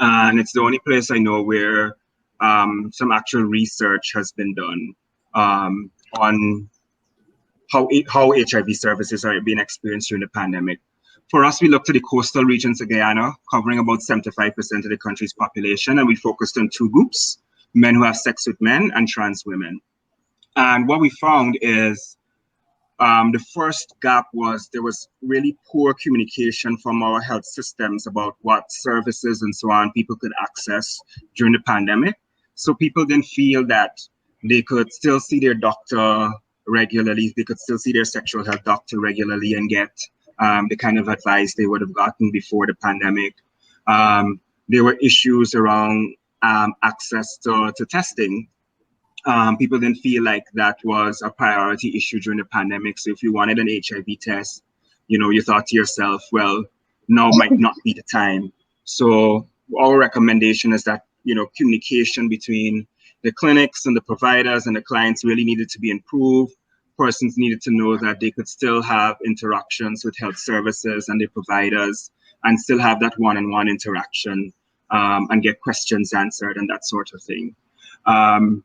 And it's the only place I know where some actual research has been done on how HIV services are being experienced during the pandemic. For us, we looked at the coastal regions of Guyana, covering about 75% of the country's population, and we focused on two groups: men who have sex with men and trans women. And what we found is the first gap was there was really poor communication from our health systems about what services and so on people could access during the pandemic. So people didn't feel that they could still see their doctor regularly, they could still see their sexual health doctor regularly and get the kind of advice they would have gotten before the pandemic. There were issues around access to testing. People didn't feel like that was a priority issue during the pandemic. So if you wanted an HIV test, you thought to yourself, well, now might not be the time. So our recommendation is that, communication between the clinics and the providers and the clients really needed to be improved. Persons needed to know that they could still have interactions with health services and their providers and still have that one-on-one interaction and get questions answered and that sort of thing. And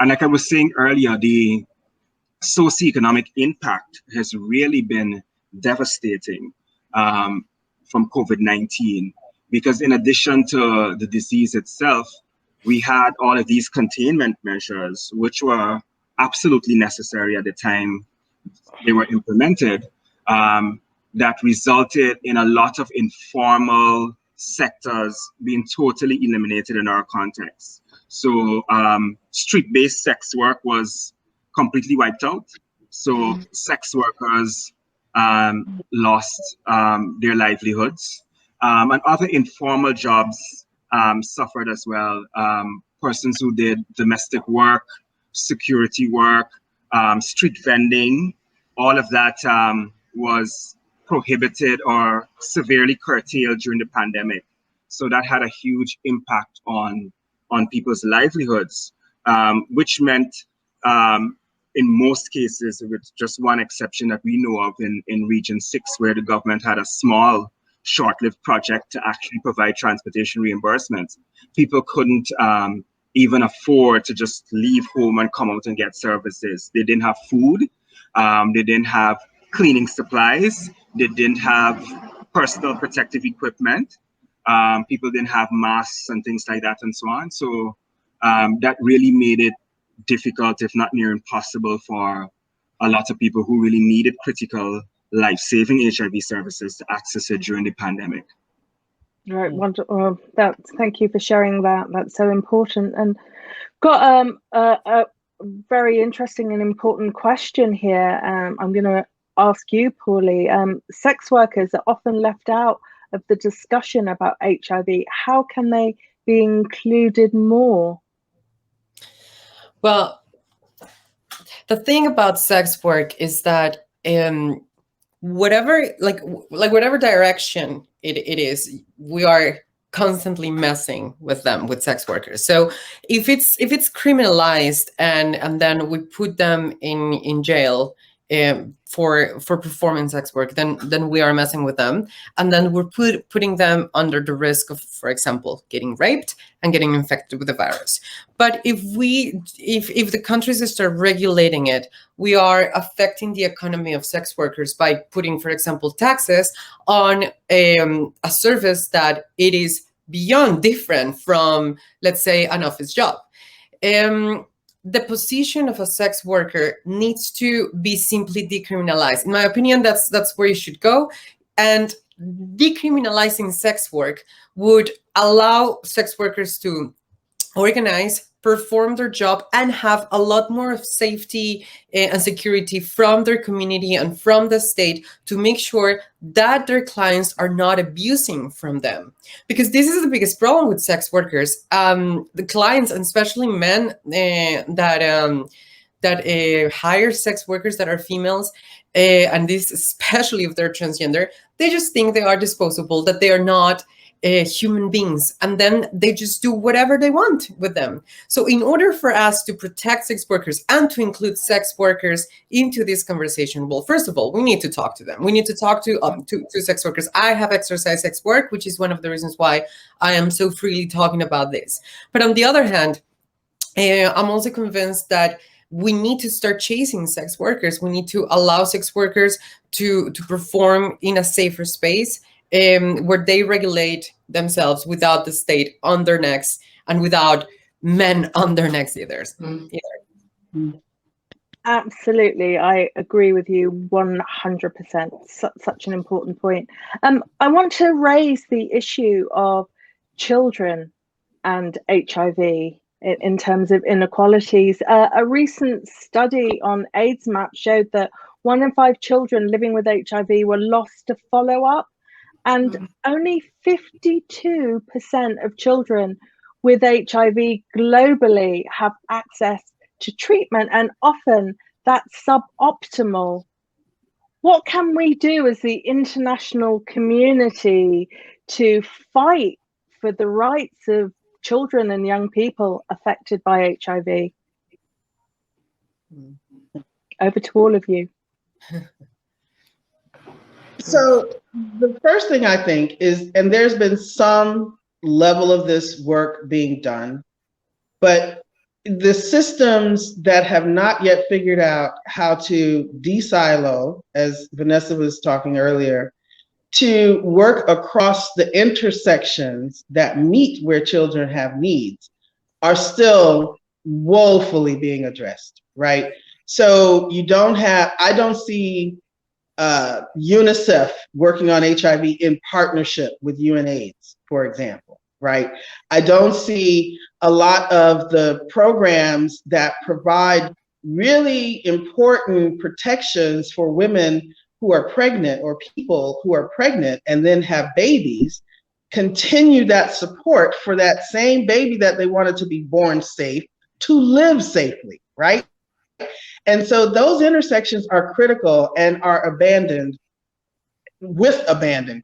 like I was saying earlier, the socioeconomic impact has really been devastating from COVID-19, because in addition to the disease itself, we had all of these containment measures, which were absolutely necessary at the time they were implemented, that resulted in a lot of informal sectors being totally eliminated in our context. So street-based sex work was completely wiped out. So sex workers lost their livelihoods, and other informal jobs suffered as well. Persons who did domestic work, security work, street vending, all of that was prohibited or severely curtailed during the pandemic. So that had a huge impact on people's livelihoods, which meant in most cases, with just one exception that we know of in Region 6, where the government had a small, short-lived project to actually provide transportation reimbursements, people couldn't even afford to just leave home and come out and get services. They didn't have food. They didn't have cleaning supplies. They didn't have personal protective equipment. People didn't have masks and things like that and so on. So that really made it difficult, if not near impossible, for a lot of people who really needed critical life-saving HIV services to access it during the pandemic. Right, wonderful. Thank you for sharing that. That's so important. And got a very interesting and important question here. I'm going to ask you, Paulie. Sex workers are often left out of the discussion about HIV. How can they be included more? Well, the thing about sex work is that whatever direction it is, we are constantly messing with them, with sex workers. So if it's criminalized and then we put them in jail for performing sex work, then we are messing with them, and then we're putting them under the risk of, for example, getting raped and getting infected with the virus. But if the countries start regulating it, we are affecting the economy of sex workers by putting, for example, taxes on a service that it is beyond different from, let's say, an office job. The position of a sex worker needs to be simply decriminalized. In my opinion, that's where you should go. And decriminalizing sex work would allow sex workers to organize, perform their job, and have a lot more of safety and security from their community and from the state to make sure that their clients are not abusing from them. Because this is the biggest problem with sex workers. The clients, and especially men that hire sex workers that are females, and this especially if they're transgender, they just think they are disposable, that they are not human beings, and then they just do whatever they want with them. So in order for us to protect sex workers and to include sex workers into this conversation, well, first of all, we need to talk to them. We need to talk to sex workers. I have exercised sex work, which is one of the reasons why I am so freely talking about this. But on the other hand, I'm also convinced that we need to start chasing sex workers. We need to allow sex workers to perform in a safer space, where they regulate themselves without the state on their necks and without men on their necks either. Absolutely, I agree with you 100%. Such an important point. I want to raise the issue of children and HIV in terms of inequalities. A recent study on aidsmap showed that 1 in 5 children living with HIV were lost to follow-up. And only 52% of children with HIV globally have access to treatment, and often that's suboptimal. What can we do as the international community to fight for the rights of children and young people affected by HIV? Over to all of you. So the first thing I think is, and there's been some level of this work being done, but the systems that have not yet figured out how to de-silo, as Vanessa was talking earlier, to work across the intersections that meet where children have needs, are still woefully being addressed, right? So you don't have, I don't see UNICEF working on HIV in partnership with UNAIDS, for example, right? I don't see a lot of the programs that provide really important protections for women who are pregnant or people who are pregnant and then have babies, continue that support for that same baby that they wanted to be born safe to live safely, right? And so those intersections are critical and are abandoned,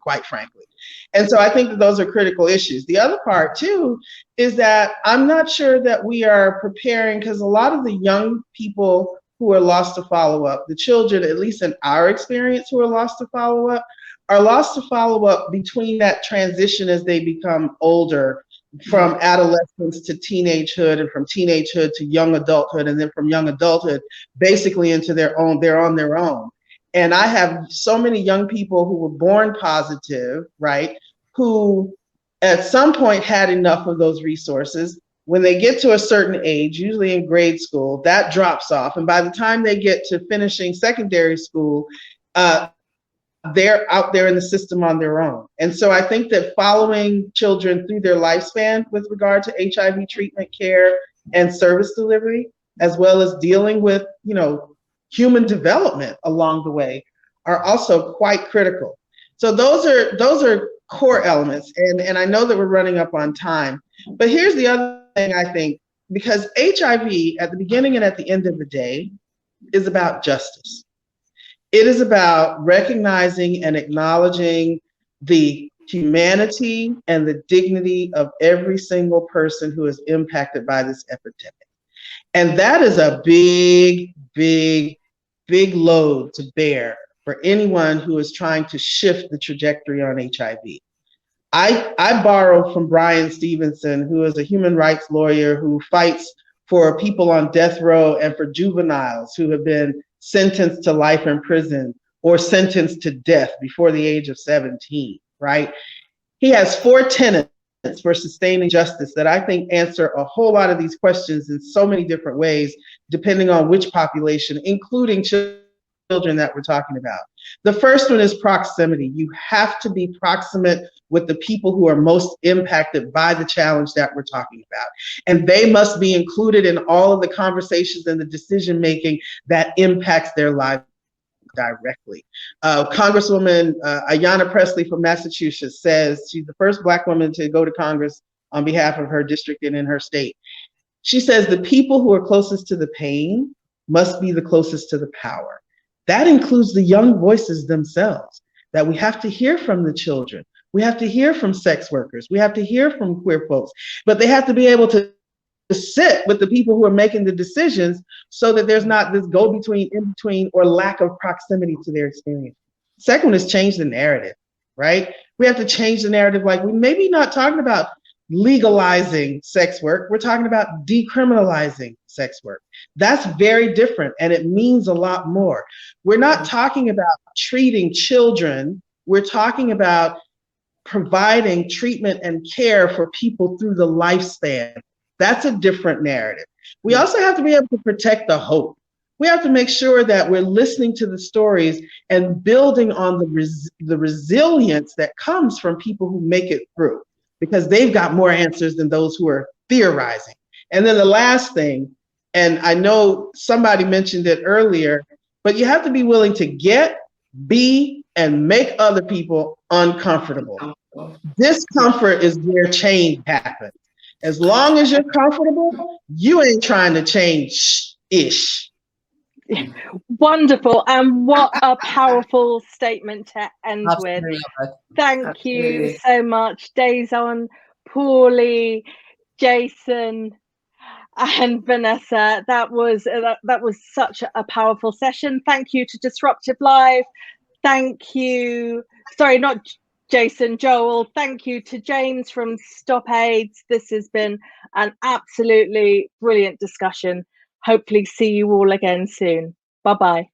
quite frankly. And so I think that those are critical issues. The other part too is that I'm not sure that we are preparing, because a lot of the young people who are lost to follow-up, the children, at least in our experience, who are lost to follow-up, are lost to follow-up between that transition as they become older, from adolescence to teenagehood, and from teenagehood to young adulthood, and then from young adulthood basically into they're on their own. And I have so many young people who were born positive, right, who at some point had enough of those resources. When they get to a certain age, usually in grade school, that drops off. And by the time they get to finishing secondary school, they're out there in the system on their own. And so I think that following children through their lifespan with regard to HIV treatment, care, and service delivery, as well as dealing with, human development along the way, are also quite critical. So those are core elements. And I know that we're running up on time, but here's the other thing I think, because HIV at the beginning and at the end of the day is about justice. It is about recognizing and acknowledging the humanity and the dignity of every single person who is impacted by this epidemic. And that is a big, big, big load to bear for anyone who is trying to shift the trajectory on HIV. I borrow from Bryan Stevenson, who is a human rights lawyer who fights for people on death row and for juveniles who have been sentenced to life in prison or sentenced to death before the age of 17, right? He has 4 tenets for sustaining justice that I think answer a whole lot of these questions in so many different ways, depending on which population, including children that we're talking about. The first one is proximity. You have to be proximate with the people who are most impacted by the challenge that we're talking about. And they must be included in all of the conversations and the decision-making that impacts their lives directly. Congresswoman Ayanna Pressley from Massachusetts says she's the first Black woman to go to Congress on behalf of her district and in her state. She says the people who are closest to the pain must be the closest to the power. That includes the young voices themselves, that we have to hear from the children. We have to hear from sex workers. We have to hear from queer folks, but they have to be able to sit with the people who are making the decisions so that there's not this go-between, in-between, or lack of proximity to their experience. Second one is change the narrative, right? We have to change the narrative. Like, we maybe not talking about legalizing sex work, we're talking about decriminalizing sex work. That's very different, and it means a lot more. We're not talking about treating children, we're talking about providing treatment and care for people through the lifespan. That's a different narrative. We also have to be able to protect the hope. We have to make sure that we're listening to the stories and building on the resilience that comes from people who make it through, because they've got more answers than those who are theorizing. And then the last thing, and I know somebody mentioned it earlier, but you have to be willing to get, be, and make other people uncomfortable. Discomfort is where change happens. As long as you're comfortable, you ain't trying to change-ish. Wonderful, and what a powerful statement to end with. Thank you so much, Dázon, Paulie, Jason, and Vanessa. That was such a powerful session. Thank you to Disruptive Live. Thank you. Sorry, not Jason, Joel. Thank you to James from Stop AIDS. This has been an absolutely brilliant discussion. Hopefully see you all again soon. Bye-bye.